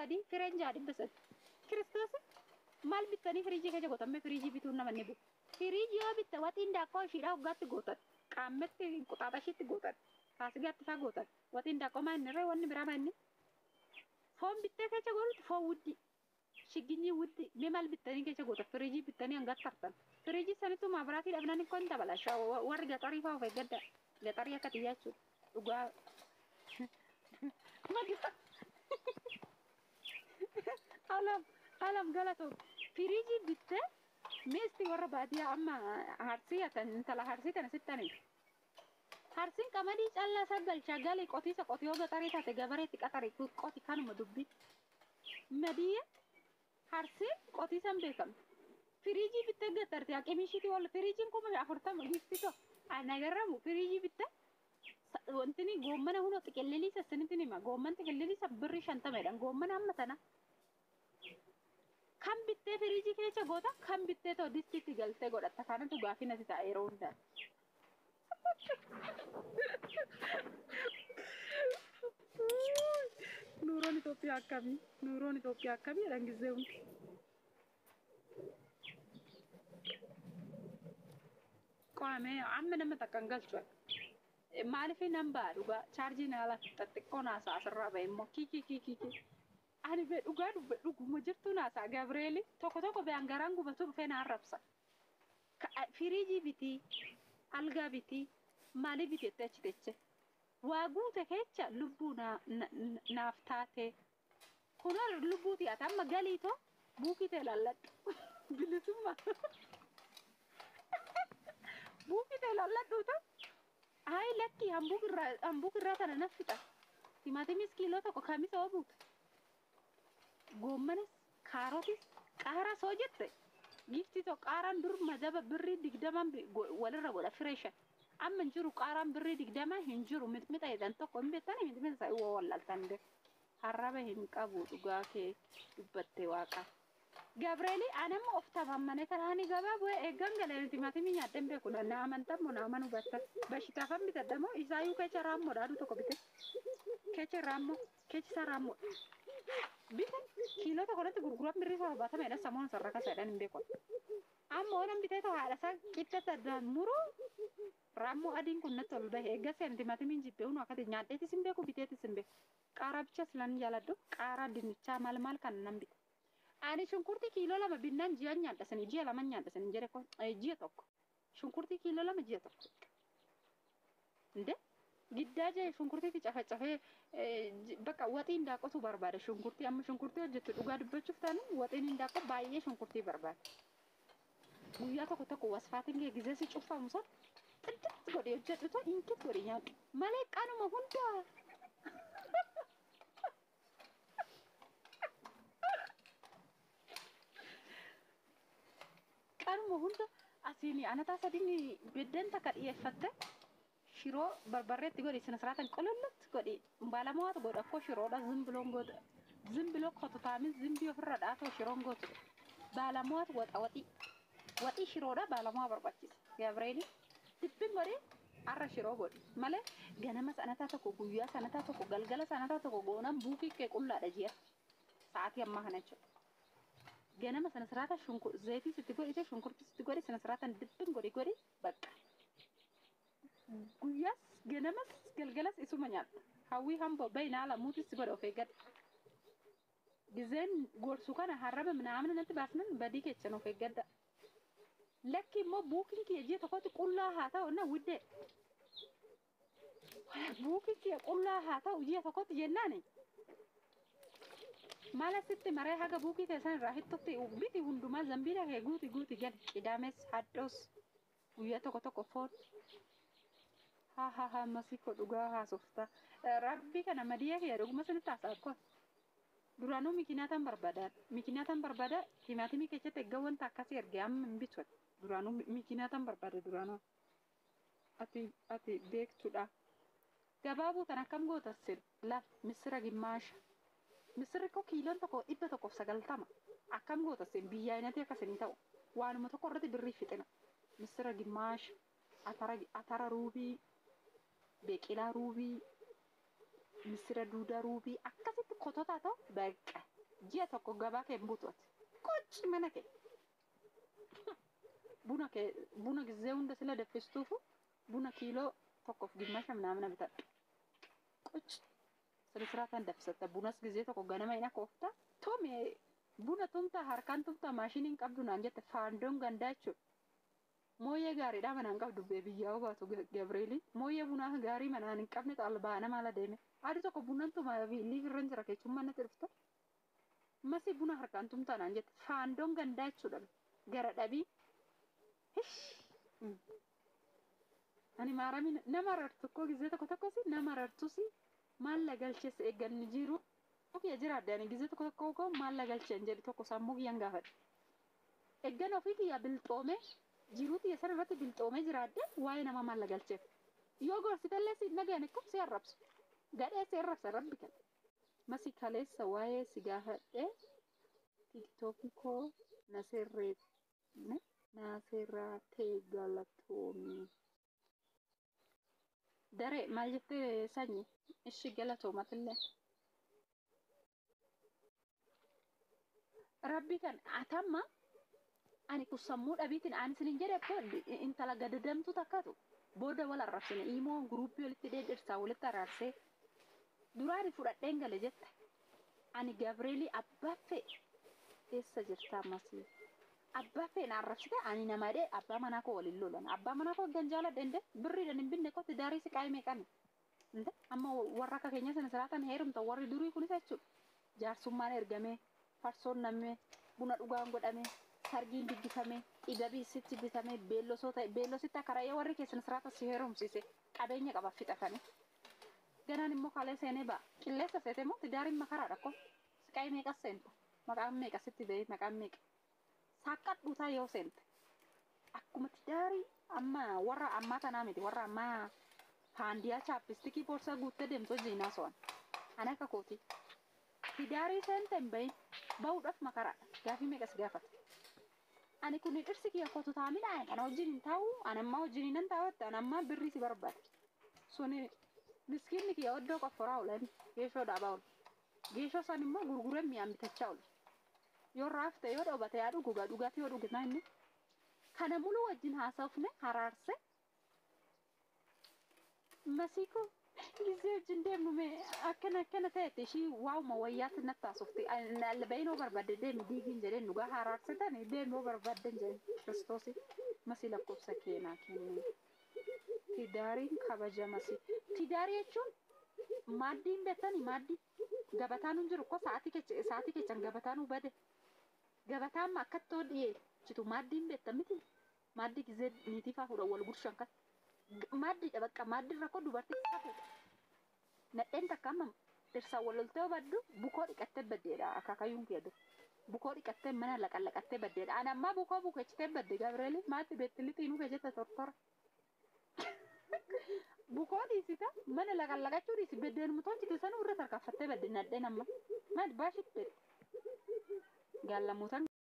sadii fireen jaadhi basat kiristoos maal bittanii firiijii keessa gootamme firiijii bituun nama ni bu firiijii yoo bitte waxiin daakkoo ishiidhaa hoggaatti gootan qaammetti quxaaxashiitti gootan kaasigaatti faa gootan waxiin daakkoo maa inni irree wanni biraa maa inni foon bittee keessa gootu foon wuddi shiginyii wuddi mee maal bittanii keessa gootan firiijii bittanii hanga tartan firiijii sanittuu maabiraatii dhabnaan hin koon dabala warri gaxarii faa of eeggadda gaxarii akka xiyyaachuu dhugaa alam galato firiji bitte misti warra baadiyaa amma harsiatan intala harsitan sittani harsin qamadii callaa sagalcha gali qotiisa qotiyoo gaxarii taate gabareetti qaxarii qoti kanuma dubbi madiya harsin qotiisan beekam firiji bitte gaxarti aqimishiti wal firijin kuma afurtama giftito anagaramu firiji bitte wantini gommana huno xiqellelisa sanitini ma gomman xiqellelisa birri 50 dhan gommana amma tana kan bittee firiijii keessa goota kan bittee too distiitti galtee godhatta kanatu gaafii natti ta'a yeroo hundaa nuuroon Itoophiyaa akkamii jedhan gisee hundi qaamee amma nama takkan galchu maaliif nan baa dhugaa chaarjii naala xixiqqoo naasaa asirraa ba'e immoo kiki ani be dhugaa dhuguma jirtu naasaa Gabrieli tokko be angaraan gubatu dhufee na arrabsa firiijii biti algaa biti maali biti teche waa guute kecha lubbuu naaf taate kunar lubbuuti ati amma galiitoo buukitee lalladhu bilisummaa buukitee lalladhuuta ay lakki hambukirraa tana naffita timaatimis kiiloo tokko kamisa obuuta gommanis kaarotis qaaraa soo jette gifti to qaaraan dur madaba birrii 20 walirra godha fireesha amma jiru qaaraan birrii 20 hin jiru mitmita jedhan tokko hin beektani mitmita isaa waa wallaltan de harraba hin qabu dhugaa kee dubbatte waaqa Gabrieli anamma of tafammane karaani gabaa bu'ee eeggan galeen timaatimii nyaadden beeku na amantammo na amanu batta bashitaafan bitaddamoo isaayuu kecha raammoo dhaaduu tokko bite kecha raammoo bite kiiloo tokko irratti gurguran birrii 70 dha samoon sarara kasa jedhan hin beeku amma oolan bitee too haadha isaa qixxata dammuru raammoo adiin kun natti ol bahe eeggaseen timaatimiin jibbee unu akkati nyaadheetis hin beeku biteetis hin beeku qaaraa bicha silan jaaladhu qaaraa dinnichaa maal kan nan bite ani shunkurtii kiiloo 2 binnaan ji'a nyaadhasanii ji'a 2 nyaadhasanii jedhe ko ji'a tokko shunkurtii kiiloo 2 ji'a tokko inde giddaa jee shunkurtii cafacafee bakka waxiin daaqotu barbaada shunkurtii amma shunkurtii hojjettu dhugaa dubbachuuf taane waxiin daaqo baay'ee shunkurtii barbaada guyyaa tokko wasfaatiin kee gizeesi cufamu san xiddatti godhee hojjedhu too inkit godhee nyaadhu malee qaanuma hundaa qaanuma hunda asiin anataa sadini bedden takka dhiyeeffatte shiroo barbarreetti godhi sina siraatan qolollatti godhi baalamoota godha akkoo shiroodha zimbiloon godha zimbiloo kotutaamin zimbii ofirra dhaatoo shiroon gootu baalamoota godha waxii shiroodha baalamoo barbaachisa Gabrieli dibbin godhi arra shiroo godhi malee ganama sanataa tokko guyyaa sanataa tokko galgala sanataa tokko goonan buukii kee qullaadha ji'a sa'aatii ammaa kana jechuudha ganama sana sirata zayti sitti godhite shunkurtii sitti godhi sana siratan dibbin godhi bakka guyyaas ganamas galgalas isuma nyaadha hawwii hamboo bayna ala muutis godha of eeggadha gizeen gorsu kana harraba minaamin natti baasnan badii kechan of eeggadha lakki immoo buukiin kee ji'a tokkotti qullaa haa ta'u na widdee buukiin kee qullaa haa ta'u ji'a tokkotti jennaani mala sitti maree haga buukii teessan irraa hittutti biti hundumaa zambiila kee guuti gal qidaames hadhoos guyyaa tokko foon ha masiko dhugaa haasofta rabbi kana madiyaa kee dhuguma sinitti haasaakkoon duraanuu mikinaataan barbaada timaatimii keessatti eeggaa wanta akkasii ergee amma hin bitu duraanuu mikinaataan barbaada duraanuu ati beektuudha gabaabuu tan akkam goota sin laal misira gimmaasha misirri koo kiiloon tokko 190 akkam goota sin biyyaa inati akkasanii ta'u waanuma tokko irratti birrii fixina misira gimmaasha atara ruubii beeqilaa ruubii misira duudaa ruubii akkasitti kototaa ta'u bakka ji'a tokko gabaa kee hin buutu ati. Qochi mana kee. Buna gizee hunda sila daffistuufu buna kiiloo tokkoof gimmasha ምናምን bitadhu. Qochi sirriitti daffisatta bunas gizee tokko ganama ina koofta. Toomi buna tumta harkaan tumta maashiniin qabdu naan jette faandoon gandaa jechuudha. Mooyyee gaariidhaa manaan qabdu biyyaa baatu Gabreelii. Mooyyee bunaa gaarii manaan hin qabne albaana maala deeme. Adi tokko bunan tuma liifirran jira keechummaan natti dhufta. Masi buna harkaan tumta naan jette faandoon gandaa jechuudha. Gara dhabii. Ani maarami nama rartu koo gizee tokko tokkosi nama rartusi maal la galchees eegganni jiru. Oke jiraadde ani gizee tokko tokko koo maal la galcheen jedhu tokko sammuu kiyyaan gaafadhe. Eeggan ofii kiyya bilxoome jiruuti yesan irratti bilxoome jiraadde waa'ee nama maal la galcheef. Yoo gorsitellee si nageen akkam si arrabsu. Gadhee si arrabsa rabbi kan. Masi kaleessa waa'ee si gaafadhe tiktookii koo naserraatee galatoomii. Daree maal jettee sanyii ishii galatoomatillee. Rabbi kan atamma ani kun sammuu dhabiitiin ani isiniin jedhe koo intala gadadamtu takkatu booda wal arrabsine immoo guruuppii walitti dheedhersaa walitti araarsee duraani fudhadheen gale jette ani Gabreelii abbaaffee eessa jirta ammasii abbaaffee na arrabsite ani namadee abbaa manaa koo waliin lolan abbaa manaa koo ganjaala dende birriidhaan hin binne kotti daarii si qaayimee qane amma warra akka keenya sana siraatan heerumta warri durii kunis jechuudha jaarsummaan ergamee farsoon namee buna dhugaan godhamee sargiin diggifamee dhibabii sitti bitamee beellositti akka raayyaa warri keessan siraata si heerumsiise qabeenya qaba fixatanii ganaan immoo kalee seenee ba'a qilleessa seete immoo tidaariin makaraadha ko siqaayii meeqa seenta maqaan meeqa sitti ba'ee maqaan meeqa saaqadhuutaa yoo seente akkuma tidaarii amma warra ammaa tanaa miti warra ammaa haandiyaa chaappistikii boorsaa guuttee deemtu wajjin haasa'an ani akka kooti tidaarii seente hin bahin bahuudhaaf makaraadha gaafii meeqas gaafata ani kun dhirsi kiyya kootu taa'amidha ana wajjin hin taa'u ana ammaa wajjin hin taa'utti ana ammaa birrii si barbaada suni miskiinni kiyya oddoo qofforaa oolani geeshoo dhaabaa oolu geeshoo san immoo gurgureen mi'aan bitachaa oolu yoo raafte yoo dhoobate yaa dhugaatii yoo dhugina inni kana muluu wajjin haasofne haraarse masiikoo gisee wajjin deemnume akkana ta'etti ishii waa'uma wayyaatti natti haasofte albayinoo barbaadde deemi diigiin jedheen dhugaa haraarsetan deemoo barbaadden jedhen kiristoosi masii lakkoofsa keenaa kennee tidaariin kabaja masii tidaarii jechuun maaddiin beektani maaddii gabataan hin jiru ko sa'aatii kechan gabataan hubade gabataan akkattoo dhiyeessitu maaddiin beektan miti maaddii gisee niitiifaa fuudhan wal gurshan kan maaddiidha bakka maaddii rakkoo dubartii fuudha nadheen takka amma dhirsaa waloltee baddu bukoo dhiqattee baddeedha akaakayyuun kiyya bukoo dhiqattee mana laqallaqattee baddeedha ana ammaa bukoo bukeechitee badde Gabreeli maatti beettili xiinuu kee jette tortora bukoo dhiisita mana laqallaqachuu dhiisi beddeen mutoonchite sanuu irra tarkaaffattee badde nadheen amma maal baashitte gaallamuutan